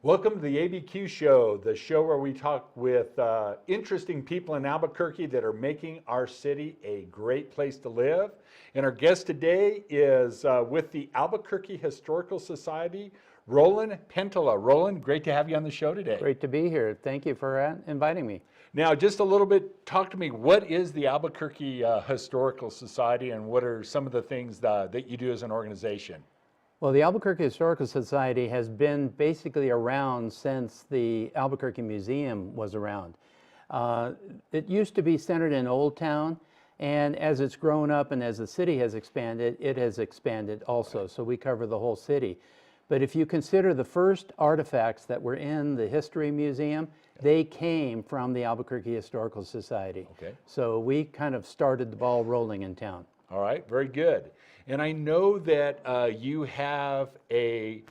Welcome to the ABQ show, the show where we talk with interesting people in Albuquerque that are making our city a great place to live. And our guest today is with the Albuquerque Historical Society, Roland Penttila. Roland, great to have you on the show today. Great to be here. Thank you for inviting me. Now, just a little bit, talk to me, what is the Albuquerque Historical Society and what are some of the things that you do as an organization? Well, the Albuquerque Historical Society has been basically around since the Albuquerque Museum was around. It used to be centered in Old Town, and as it's grown up and as the city has expanded, it has expanded also, right. So we cover the whole city. But if you consider the first artifacts that were in the History Museum, they came from the Albuquerque Historical Society. Okay. So we kind of started the ball rolling in town. All right, very good. And I know that you have a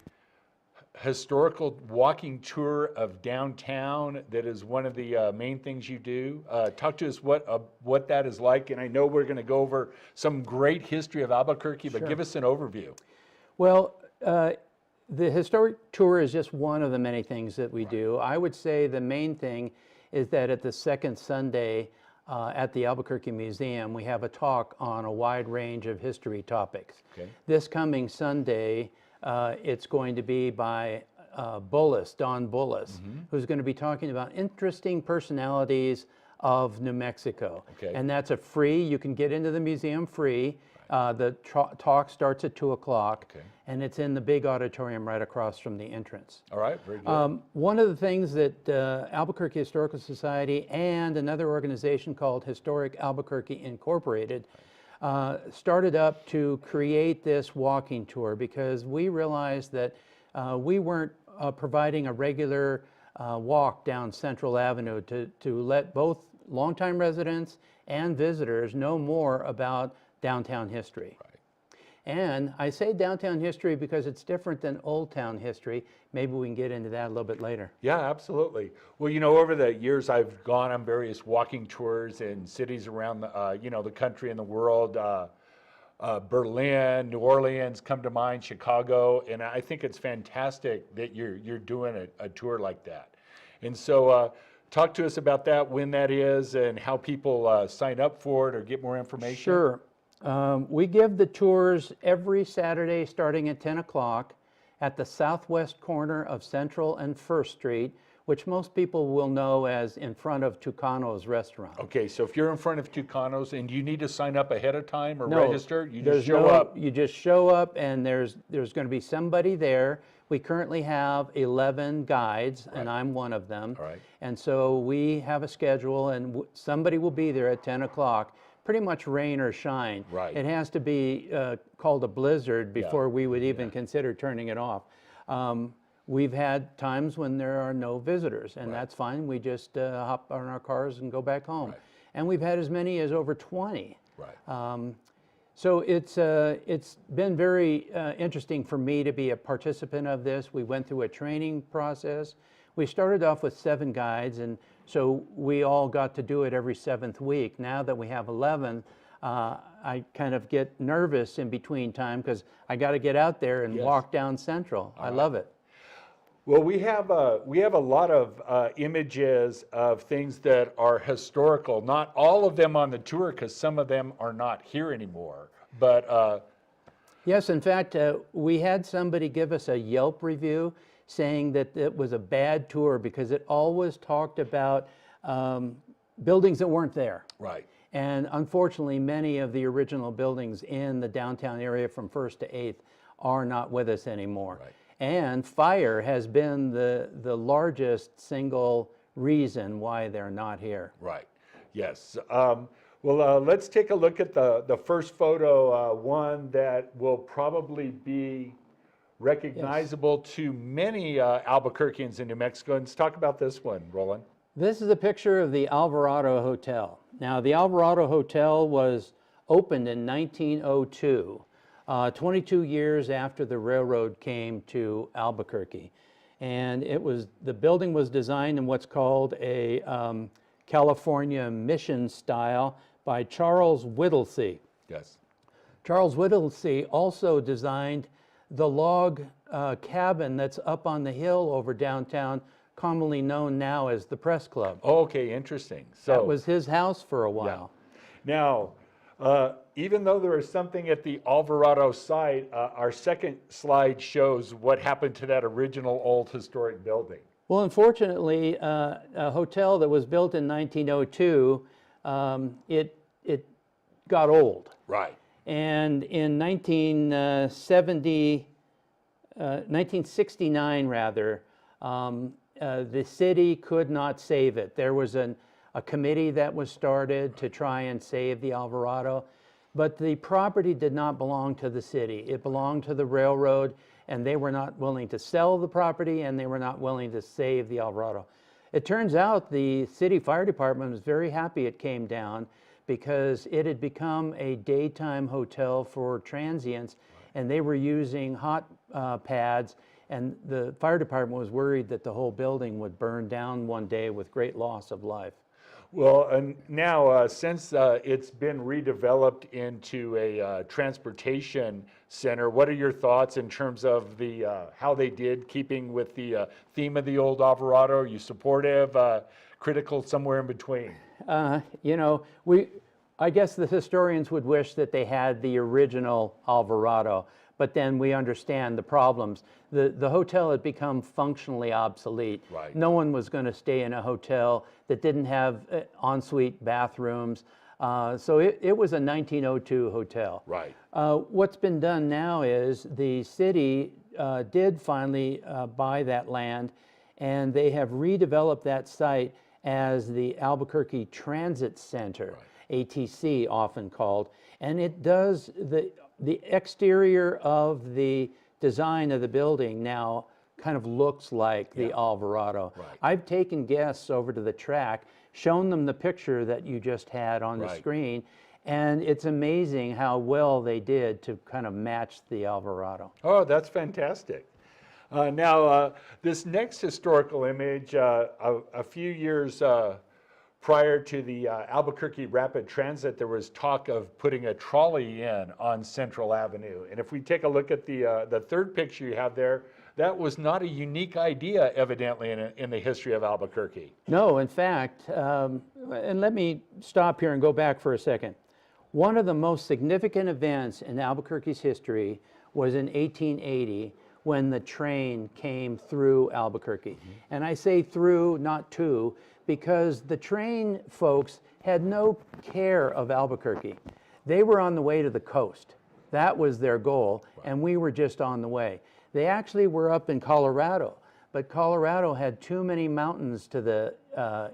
historical walking tour of downtown that is one of the main things you do. Talk to us what that is like, and I know we're going to go over some great history of Albuquerque, but give us an overview. Well, the historic tour is just one of the many things that we do. I would say the main thing is that at the second Sunday at the Albuquerque Museum, we have a talk on a wide range of history topics. Okay. This coming Sunday, it's going to be by Don Bullis, who's going to be talking about interesting personalities of New Mexico. Okay. And that's you can get into the museum free. The talk starts at 2 o'clock, okay. And it's in the big auditorium right across from the entrance. All right, very good. One of the things that Albuquerque Historical Society and another organization called Historic Albuquerque Incorporated started up to create this walking tour because we realized that we weren't providing a regular walk down Central Avenue to let both longtime residents and visitors know more about downtown history. Right. And I say downtown history because it's different than Old Town history. Maybe we can get into that a little bit later. Yeah, absolutely. Well, you know, over the years I've gone on various walking tours in cities around the, the country and the world. Berlin, New Orleans come to mind, Chicago, and I think it's fantastic that you're doing a tour like that. And so talk to us about that, when that is, and how people sign up for it or get more information. Sure. We give the tours every Saturday starting at 10 o'clock at the southwest corner of Central and First Street, which most people will know as in front of Tucano's restaurant. Okay, so if you're in front of Tucano's and you need to sign up ahead of time or register, you just show up. You just show up and there's going to be somebody there. We currently have 11 guides, right. And I'm one of them. All right. And so we have a schedule and somebody will be there at 10 o'clock. Pretty much rain or shine. Right. It has to be called a blizzard before we would even consider turning it off. We've had times when there are no visitors, and that's fine. We just hop on our cars and go back home. Right. And we've had as many as over 20. Right. So it's been very interesting for me to be a participant of this. We went through a training process. We started off with 7 guides, and so we all got to do it every 7th week. Now that we have 11, I kind of get nervous in between time because I got to get out there and walk down Central. I love it. Well, we have a lot of images of things that are historical. Not all of them on the tour because some of them are not here anymore. But yes, in fact, we had somebody give us a Yelp review saying that it was a bad tour because it always talked about buildings that weren't there. Right. And unfortunately, many of the original buildings in the downtown area from 1st to 8th are not with us anymore. Right. And fire has been the largest single reason why they're not here. Right. Yes. Well, let's take a look at the first photo, one that will probably be recognizable to many Albuquerqueans in New Mexico. And let's talk about this one, Roland. This is a picture of the Alvarado Hotel. Now, the Alvarado Hotel was opened in 1902, 22 years after the railroad came to Albuquerque. And the building was designed in what's called a California mission style by Charles Whittlesey. Yes. Charles Whittlesey also designed the log cabin that's up on the hill over downtown, commonly known now as the Press Club. Okay, interesting. So That was his house for a while. now, even though there is something at the Alvarado site, our second slide shows what happened to that original old historic building. Well, unfortunately, a hotel that was built in 1902, it got old. Right. And in 1969, rather, the city could not save it. There was a committee that was started to try and save the Alvarado, but the property did not belong to the city. It belonged to the railroad, and they were not willing to sell the property, and they were not willing to save the Alvarado. It turns out the city fire department was very happy it came down, because it had become a daytime hotel for transients, and they were using hot pads, and the fire department was worried that the whole building would burn down one day with great loss of life. Well, and now since it's been redeveloped into a transportation center, what are your thoughts in terms of the how they did, keeping with the theme of the old Alvarado? Are you supportive, critical, somewhere in between? You know, I guess the historians would wish that they had the original Alvarado, but then we understand the problems. The hotel had become functionally obsolete. Right. No one was going to stay in a hotel that didn't have ensuite bathrooms. So it was a 1902 hotel. Right. What's been done now is the city did finally buy that land, and they have redeveloped that site as the Albuquerque Transit Center, right. ATC often called, and it does the exterior of the design of the building now kind of looks like the Alvarado. Right. I've taken guests over to the track, shown them the picture that you just had on the screen, and it's amazing how well they did to kind of match the Alvarado. Oh, that's fantastic. Now, this next historical image, a few years prior to the Albuquerque Rapid Transit, there was talk of putting a trolley in on Central Avenue. And if we take a look at the third picture you have there, that was not a unique idea, evidently, in the history of Albuquerque. No, in fact, and let me stop here and go back for a second. One of the most significant events in Albuquerque's history was in 1880, when the train came through Albuquerque. Mm-hmm. And I say through, not to, because the train folks had no care of Albuquerque. They were on the way to the coast. That was their goal, and we were just on the way. They actually were up in Colorado, but Colorado had too many mountains to the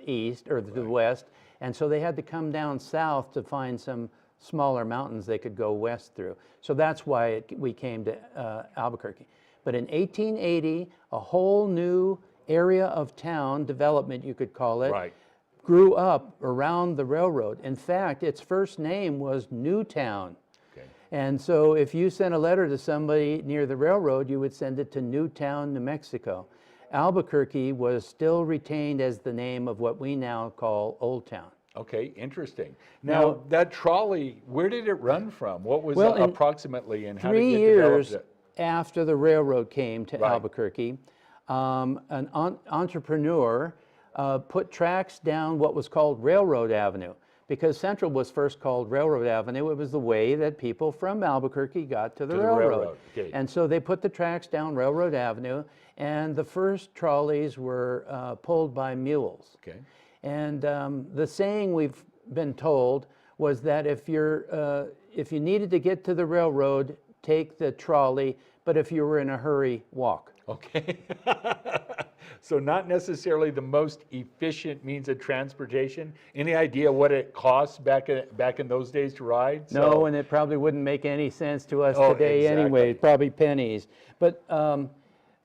east or to the west, and so they had to come down south to find some smaller mountains they could go west through. So that's why we came to Albuquerque. But in 1880, a whole new area of town development, you could call it, grew up around the railroad. In fact, its first name was Newtown. Okay. And so if you sent a letter to somebody near the railroad, you would send it to Newtown, New Mexico. Albuquerque was still retained as the name of what we now call Old Town. Okay, interesting. Now, that trolley, where did it run from? What was approximately, and how did it develop? 3 years after the railroad came to Albuquerque, an entrepreneur put tracks down what was called Railroad Avenue. Because Central was first called Railroad Avenue, it was the way that people from Albuquerque got to the railroad. Okay. And so they put the tracks down Railroad Avenue, and the first trolleys were pulled by mules. Okay. And the saying we've been told was that if you needed to get to the railroad, take the trolley, but if you were in a hurry, walk. Okay. So not necessarily the most efficient means of transportation. Any idea what it costs back in those days to ride? No, and it probably wouldn't make any sense to us today anyway, probably pennies. But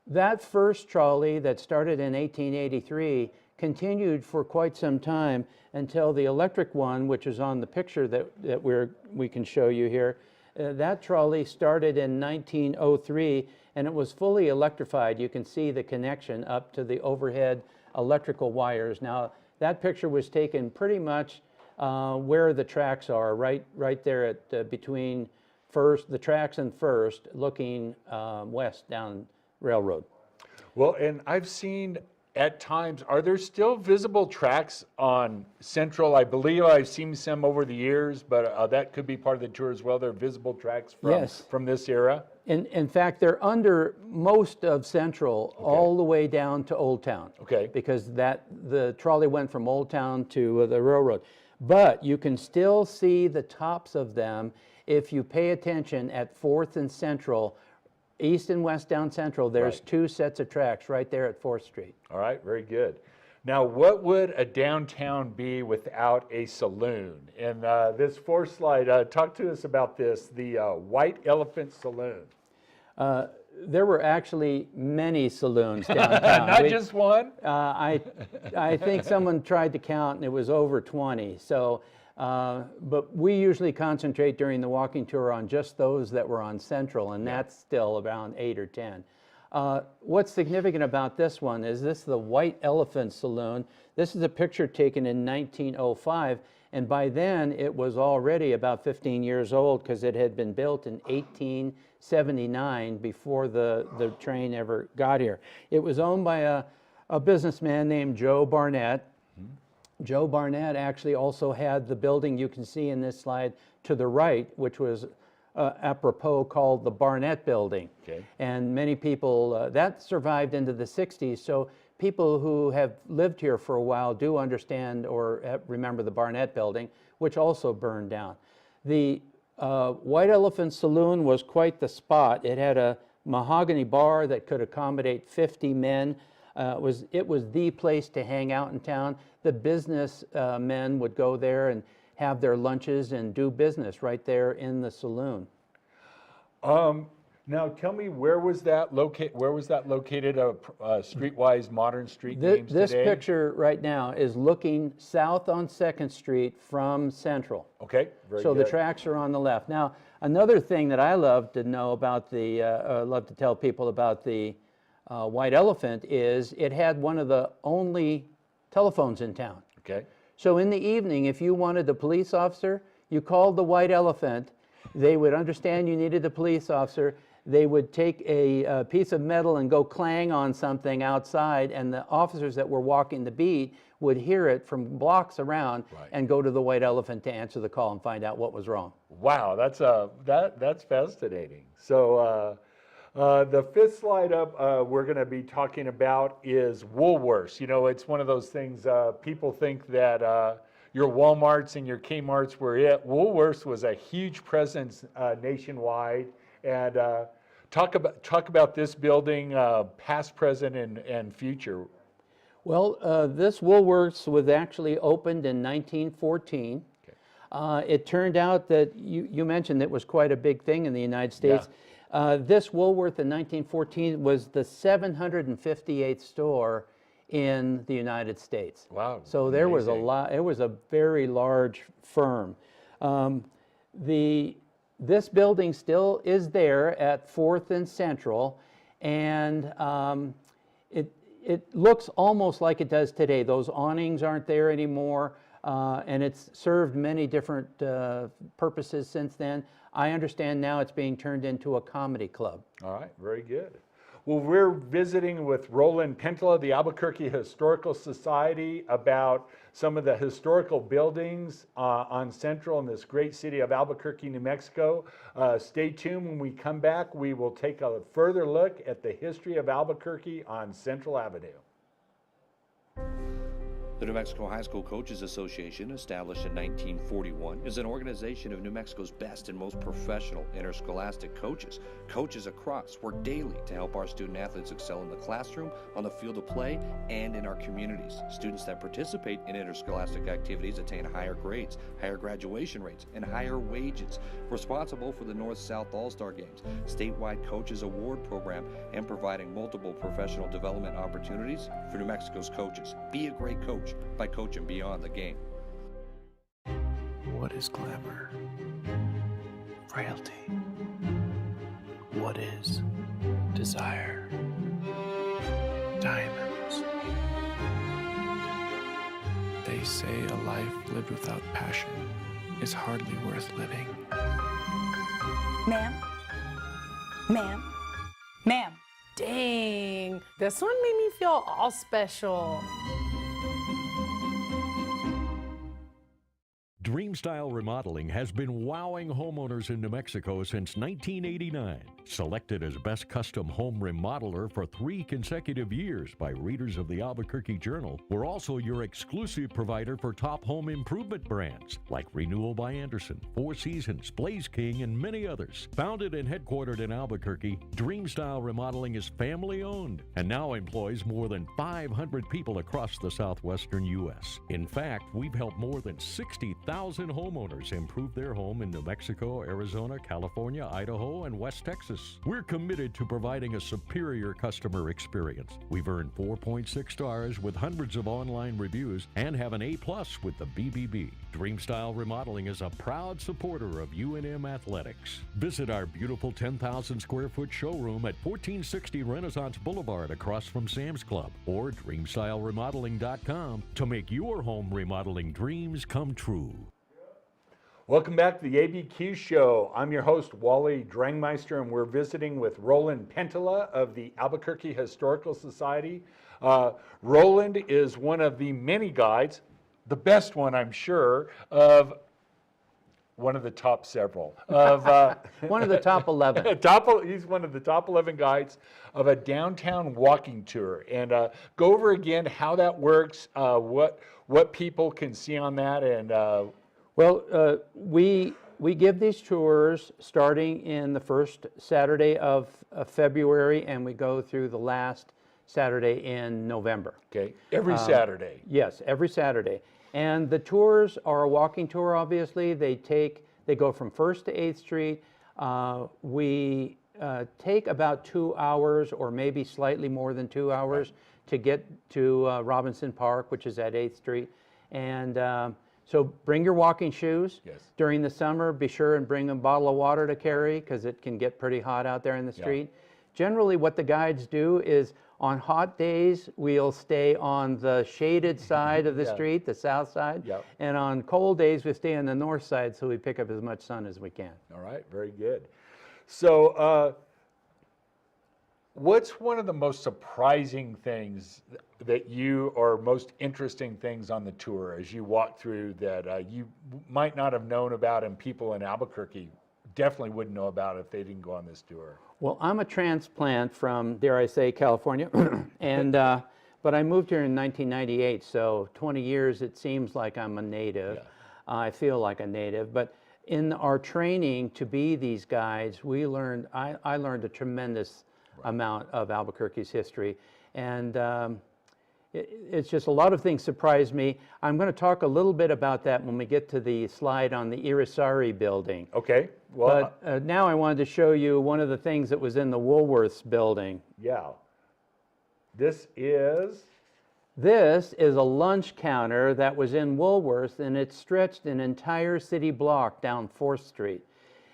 that first trolley that started in 1883 continued for quite some time until the electric one, which is on the picture that we can show you here. That trolley started in 1903, and it was fully electrified. You can see the connection up to the overhead electrical wires. Now, that picture was taken pretty much where the tracks are, right there at between First, the tracks in First, looking west down Railroad. Well, and I've seen at times, are there still visible tracks on Central? I believe I've seen some over the years, but that could be part of the tour as well. There are visible tracks from, Yes. from this era. In fact, they're under most of Central, all the way down to Old Town. Okay. Because the trolley went from Old Town to the railroad. But you can still see the tops of them if you pay attention at 4th and Central. East and west down Central, there's Right. 2 sets of tracks right there at 4th Street. All right, very good. Now, what would a downtown be without a saloon? And this 4th slide, talk to us about this, the White Elephant Saloon. There were actually many saloons downtown. Not just one? I think someone tried to count and it was over 20. So, but we usually concentrate during the walking tour on just those that were on Central, and that's still around 8 or 10. What's significant about this one is this is the White Elephant Saloon. This is a picture taken in 1905, and by then it was already about 15 years old because it had been built in 1879 before the train ever got here. It was owned by a businessman named Joe Barnett. Joe Barnett actually also had the building you can see in this slide to the right, which was apropos called the Barnett Building. Okay. And many people, that survived into the 60s, so people who have lived here for a while do understand or remember the Barnett Building, which also burned down. The White Elephant Saloon was quite the spot. It had a mahogany bar that could accommodate 50 men. It was the place to hang out in town. The business men would go there and have their lunches and do business right there in the saloon. Now tell me, where was that located? Streetwise modern street names This today? picture right now is looking south on 2nd Street from Central. Okay, very So good. the tracks are on the left. Now, another thing that I love to know about love to tell people about the White Elephant is it had one of the only telephones in town. Okay. So in the evening, if you wanted a police officer, you called the White Elephant. They would understand you needed a police officer. They would take a piece of metal and go clang on something outside, and the officers that were walking the beat would hear it from blocks around and go to the White Elephant to answer the call and find out what was wrong. Wow, that's fascinating. So the 5th slide up we're going to be talking about is Woolworths. You know, it's one of those things, people think that your Walmarts and your Kmarts were it. Woolworths was a huge presence nationwide. And talk about this building, past, present, and future. Well, this Woolworths was actually opened in 1914. Okay. It turned out that you mentioned it was quite a big thing in the United States. Yeah. This Woolworth in 1914 was the 758th store in the United States. Wow. So there was a lot. It was a very large firm. This building still is there at 4th and Central, and it looks almost like it does today. Those awnings aren't there anymore, and it's served many different purposes since then. I understand now it's being turned into a comedy club. All right, very good. Well, we're visiting with Roland Penttila, the Albuquerque Historical Society, about some of the historical buildings on Central in this great city of Albuquerque, New Mexico. Stay tuned. When we come back, we will take a further look at the history of Albuquerque on Central Avenue. The New Mexico High School Coaches Association, established in 1941, is an organization of New Mexico's best and most professional interscholastic coaches. Coaches across work daily to help our student athletes excel in the classroom, on the field of play, and in our communities. Students that participate in interscholastic activities attain higher grades, higher graduation rates, and higher wages. Responsible for the North-South All-Star Games, statewide Coaches Award Program, and providing multiple professional development opportunities for New Mexico's coaches. Be a great coach by coaching beyond the game. What is glamour? Frailty. What is desire? Diamonds. They say a life lived without passion is hardly worth living. Ma'am? Ma'am? Ma'am? Dang, this one made me feel all special. Dreamstyle Remodeling has been wowing homeowners in New Mexico since 1989. Selected as Best Custom Home Remodeler for 3 consecutive years by readers of the Albuquerque Journal, we're also your exclusive provider for top home improvement brands like Renewal by Anderson, Four Seasons, Blaze King, and many others. Founded and headquartered in Albuquerque, Dreamstyle Remodeling is family-owned and now employs more than 500 people across the southwestern U.S. In fact, we've helped more than 60,000 homeowners improve their home in New Mexico, Arizona, California, Idaho, and West Texas. We're committed to providing a superior customer experience. We've earned 4.6 stars with hundreds of online reviews and have an A+ with the BBB. Dreamstyle Remodeling is a proud supporter of UNM Athletics. Visit our beautiful 10,000 square foot showroom at 1460 Renaissance Boulevard across from Sam's Club, or dreamstyleremodeling.com to make your home remodeling dreams come true. Welcome back to the ABQ show. I'm your host, Wally Drangmeister, and we're visiting with Roland Penttila of the Albuquerque Historical Society. Roland is one of the many guides, the best one, I'm sure, of one of the top several. Of One of the top 11. He's one of the top 11 guides of a downtown walking tour. And go over again how that works, what people can see on that, and Well, we give these tours starting in the first Saturday of February, and we go through the last Saturday in November. okay, every Saturday. Yes, every Saturday. And the tours are a walking tour, obviously. They go from 1st to 8th Street. We take about 2 hours or maybe slightly more than 2 hours to get to Robinson Park, which is at 8th Street. And so bring your walking shoes. Yes. During the summer, be sure and bring a bottle of water to carry because it can get pretty hot out there in the street. Generally, what the guides do is on hot days, we'll stay on the shaded side of the street, the south side. Yep. And on cold days, we stay on the north side so we pick up as much sun as we can. All right, very good. So what's one of the most surprising things that you, or most interesting things on the tour as you walk through that you might not have known about and people in Albuquerque definitely wouldn't know about if they didn't go on this tour? Well, I'm a transplant from, dare I say, California, and but I moved here in 1998, so 20 years it seems like I'm a native. I feel like a native, but in our training to be these guides, I learned a tremendous amount of Albuquerque's history, and it's just a lot of things surprised me. I'm going to talk a little bit about that when we get to the slide on the Irisari building. Okay. Well, But now I wanted to show you one of the things that was in the Woolworths building. yeah. This is This is a lunch counter that was in Woolworths, and it stretched an entire city block down 4th Street.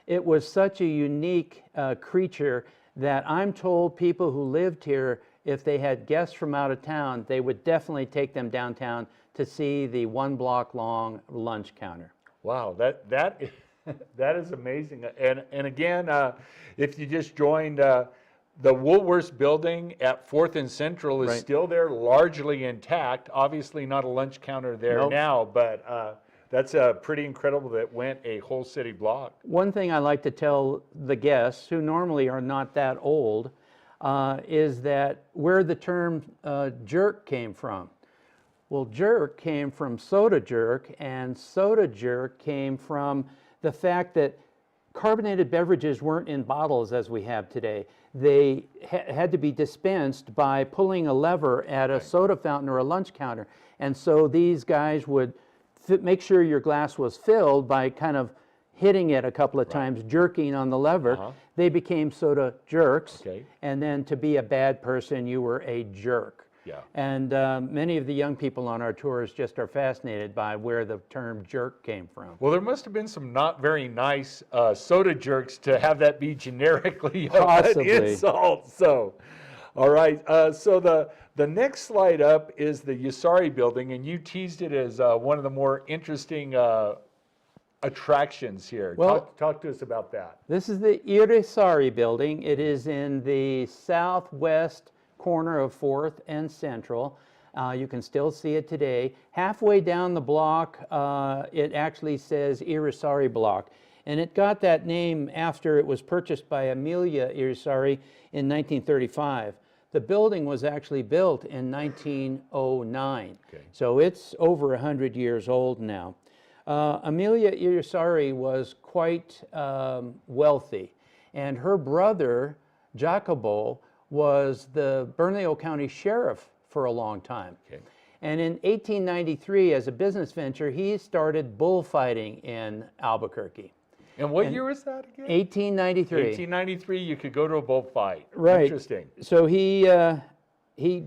It was such a unique creature that I'm told people who lived here, if they had guests from out of town, they would definitely take them downtown to see the 1 block long lunch counter. wow. That is amazing. And again, if you just joined, the Woolworths building at 4th and Central is still there, largely intact. Obviously, not a lunch counter there now, but that's pretty incredible that went a whole city block. One thing I like to tell the guests, who normally are not that old, is that where the term jerk came from. Well, jerk came from soda jerk, and soda jerk came from the fact that carbonated beverages weren't in bottles as we have today. They had to be dispensed by pulling a lever at a soda fountain or a lunch counter. And so these guys would make sure your glass was filled by kind of hitting it a couple of times, jerking on the lever. They became soda jerks. And then to be a bad person, you were a jerk. And many of the young people on our tours just are fascinated by where the term jerk came from. Well, there must have been some not very nice soda jerks to have that be generically Possibly. an insult. So, all right. So the next slide up is the Irisari building, and you teased it as one of the more interesting attractions here. Well- Talk to us about that. This is the Irisari building. It is in the southwest corner of 4th and Central. You can still see it today. Halfway down the block, it actually says Irisari Block. And it got that name after it was purchased by Amelia Irisari in 1935. The building was actually built in 1909. Okay. So it's over 100 years old now. Amelia Irisari was quite wealthy, and her brother, Jacobo, was the Bernalillo County Sheriff for a long time. Okay. And in 1893, as a business venture, he started bullfighting in Albuquerque. And what year was that again? 1893. 1893, you could go to a bullfight. Right. Interesting. So he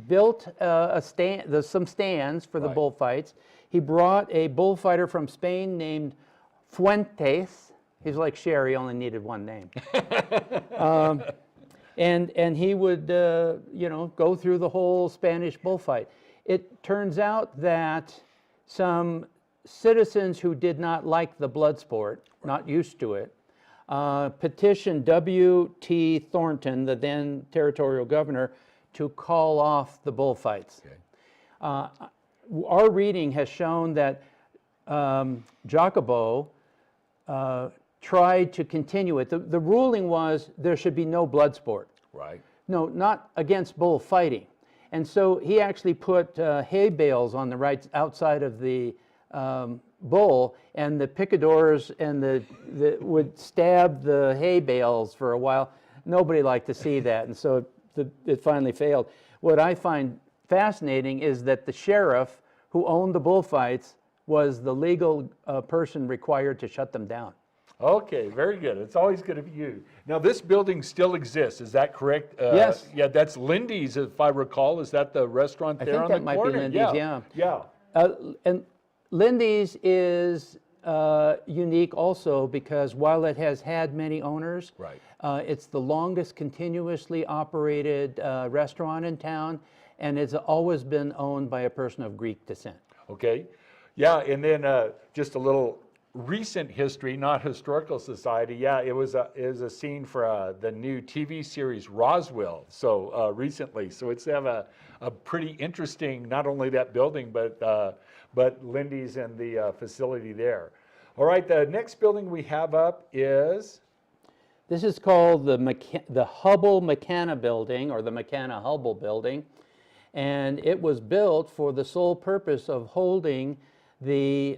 built some stands for the Right. bullfights. He brought a bullfighter from Spain named Fuentes. He's like Sherry, only needed one name. And he would, go through the whole Spanish bullfight. It turns out that some citizens who did not like the blood sport, not used to it, petitioned W.T. Thornton, the then territorial governor, to call off the bullfights. Okay. Our reading has shown that Jacobo tried to continue it. The ruling was there should be no blood sport. Right. No, not against bullfighting. And so he actually put hay bales on the right outside of the bull, and the picadors and the would stab the hay bales for a while. Nobody liked to see that, and so it finally failed. What I find fascinating is that the sheriff who owned the bullfights was the legal person required to shut them down. Okay, very good. It's always good of you. Now, this building still exists, is that correct? Yes. Yeah, that's Lindy's, if I recall. Is that the restaurant there on the corner? I think that might be Lindy's, yeah. Yeah. And Lindy's is unique also because while it has had many owners, Right. It's the longest continuously operated restaurant in town, and it's always been owned by a person of Greek descent. Okay. Yeah, and then just a little recent history, not historical society. Yeah, it was a scene for the new TV series Roswell. So recently, so it's have a pretty interesting, not only that building, but Lindy's and the facility there. All right, the next building we have up is. This is called the Hubble McKenna Building, or the McKenna-Hubble Building, and it was built for the sole purpose of holding the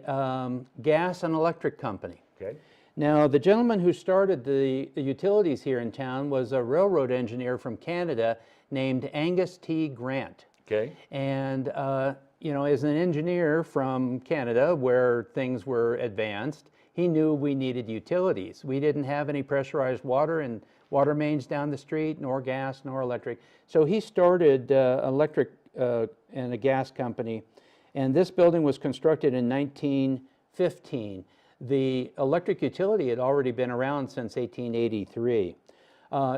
gas and electric company. Okay. Now, the gentleman who started the utilities here in town was a railroad engineer from Canada named Angus T. Grant. Okay. And, as an engineer from Canada, where things were advanced, he knew we needed utilities. We didn't have any pressurized water and water mains down the street, nor gas, nor electric. So he started electric and a gas company. And this building was constructed in 1915. The electric utility had already been around since 1883.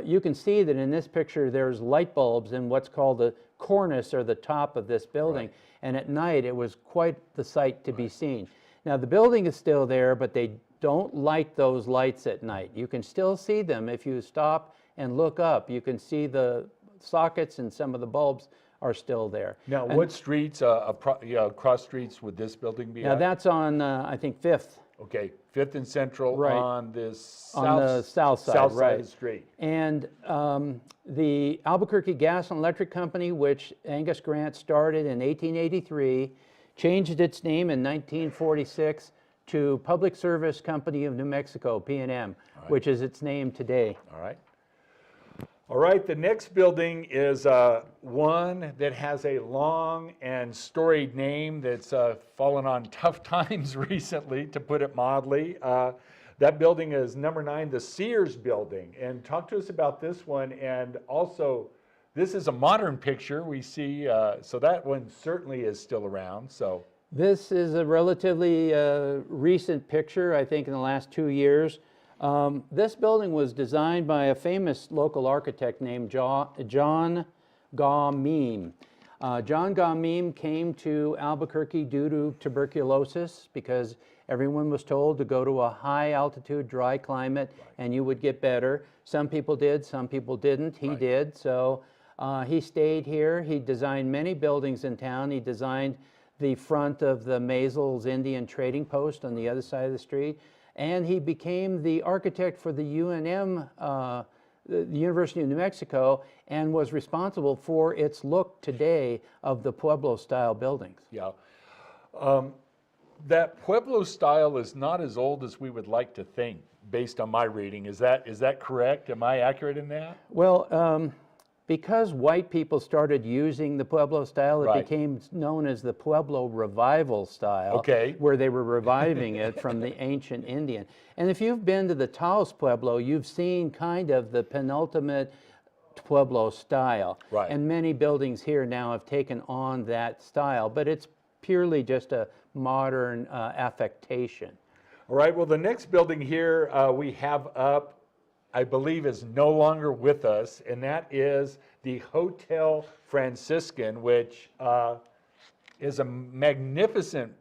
You can see that in this picture there's light bulbs in what's called the cornice, or the top of this building. Right. And at night it was quite the sight to be seen. Now the building is still there, but they don't light those lights at night. You can still see them if you stop and look up. You can see the sockets, and some of the bulbs are still there. Now, what streets, cross streets would this building be Now at? that's on, I think, 5th. Okay, 5th and Central, Right. on this On the south side, south side right. of the street. And the Albuquerque Gas and Electric Company, which Angus Grant started in 1883, changed its name in 1946 to Public Service Company of New Mexico, P&M, Right. which is its name today. All right. All right, the next building is one that has a long and storied name that's fallen on tough times recently, to put it mildly. That building is number 9, the Sears Building. And talk to us about this one. And also, this is a modern picture we see, so that one certainly is still around. So This is a relatively recent picture, I think in the last 2 years. This building was designed by a famous local architect named John Gaw-Meem. John Gaw-Meem came to Albuquerque due to tuberculosis, because Everyone was told to go to a high altitude, dry climate, and you would get better. Some people did, some people didn't. He did, so he stayed here. He designed many buildings in town. He designed the front of the Maysles Indian Trading Post on the other side of the street, and he became the architect for the UNM, the University of New Mexico, and was responsible for its look today of the Pueblo-style buildings. Yeah. That Pueblo style is not as old as we would like to think, based on my reading. Is that correct? Am I accurate in that? Well, because white people started using the Pueblo style, it Right. became known as the Pueblo Revival style, Okay. where they were reviving it from the ancient Indian. And if you've been to the Taos Pueblo, you've seen kind of the penultimate Pueblo style. Right. And many buildings here now have taken on that style, but it's purely just a modern affectation. All right, well, the next building here we have up, I believe, is no longer with us, and that is the Hotel Franciscan, which is a magnificent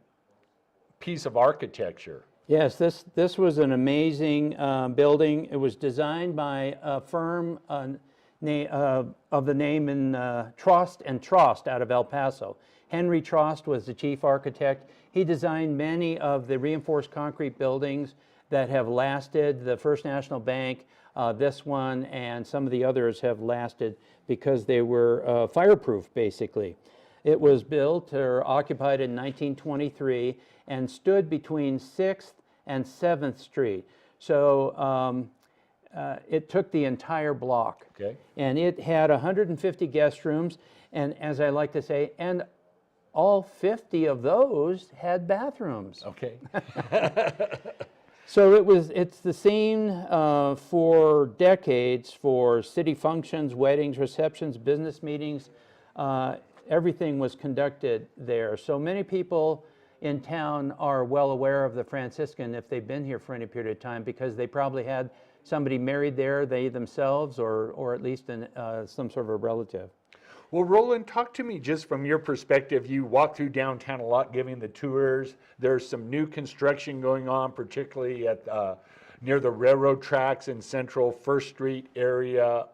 piece of architecture. Yes, this was an amazing building. It was designed by a firm of the name in Trost and Trost out of El Paso. Henry Trost was the chief architect. He designed many of the reinforced concrete buildings that have lasted. The First National Bank, this one, and some of the others have lasted because they were fireproof, basically. It was built or occupied in 1923 and stood between 6th and 7th Street. So it took the entire block. Okay. And it had 150 guest rooms, and as I like to say, and all 50 of those had bathrooms. Okay. So it's the scene for decades for city functions, weddings, receptions, business meetings. Everything was conducted there. So many people in town are well aware of the Franciscan if they've been here for any period of time, because they probably had somebody married there, they themselves, or at least some sort of a relative. Well, Roland, talk to me just from your perspective. You walk through downtown a lot giving the tours. There's some new construction going on, particularly at near the railroad tracks in Central First Street area.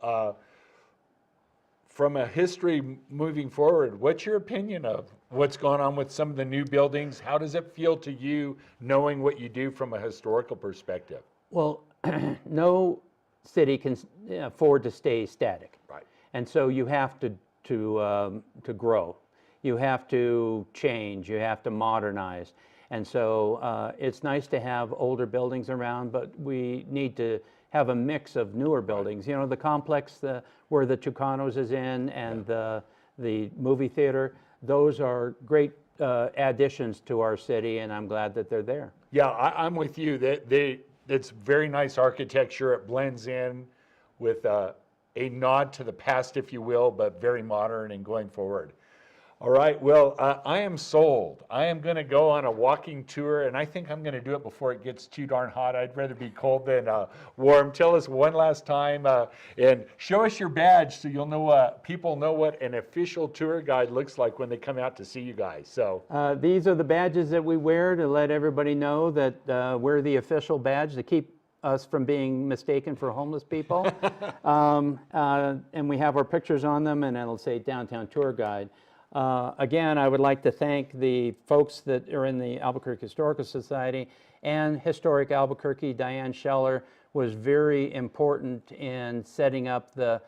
From a history moving forward, what's your opinion of what's going on with some of the new buildings? How does it feel to you knowing what you do from a historical perspective? Well, no city can afford to stay static. Right. And so you have to grow. You have to change. You have to modernize. And so it's nice to have older buildings around, but we need to have a mix of newer buildings. You know, the complex where the Tucanos is in, and the movie theater, those are great additions to our city, and I'm glad that they're there. Yeah, I'm with you. It's very nice architecture. It blends in with a nod to the past, if you will, but very modern and going forward. All right, well, I am sold. I am going to go on a walking tour, and I think I'm going to do it before it gets too darn hot. I'd rather be cold than warm. Tell us one last time, and show us your badge so you'll know people know what an official tour guide looks like when they come out to see you guys. So these are the badges that we wear to let everybody know that we're the official badge to keep us from being mistaken for homeless people. And we have our pictures on them, and it'll say Downtown Tour Guide. Again, I would like to thank the folks that are in the Albuquerque Historical Society and Historic Albuquerque. Diane Scheller was very important in setting up the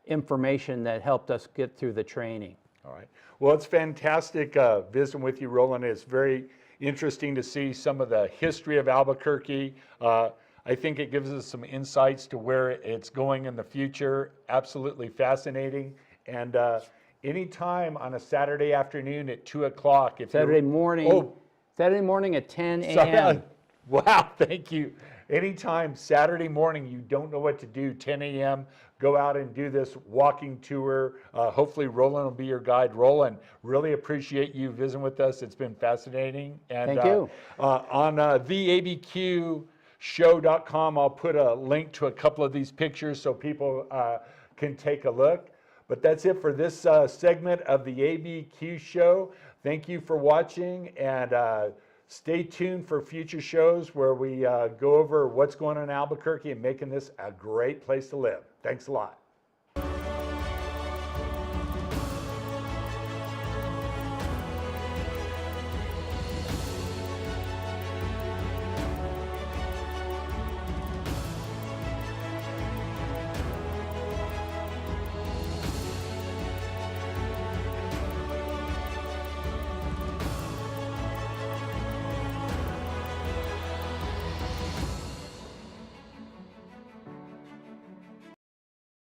information that helped us get through the training. all right. Well, it's fantastic visiting with you, Roland. It's very interesting to see some of the history of Albuquerque. I think it gives us some insights to where it's going in the future. Absolutely fascinating. And anytime on a Saturday afternoon at 2 o'clock. Saturday morning. Saturday morning at 10 a.m. Wow, thank you. Anytime Saturday morning you don't know what to do, 10 a.m., go out and do this walking tour. Hopefully Roland will be your guide. Roland, really appreciate you visiting with us. It's been fascinating. And Thank you. On theabqshow.com, I'll put a link to a couple of these pictures so people can take a look. But that's it for this segment of the ABQ show. Thank you for watching, and Stay tuned for future shows where we go over what's going on in Albuquerque and making this a great place to live. Thanks a lot.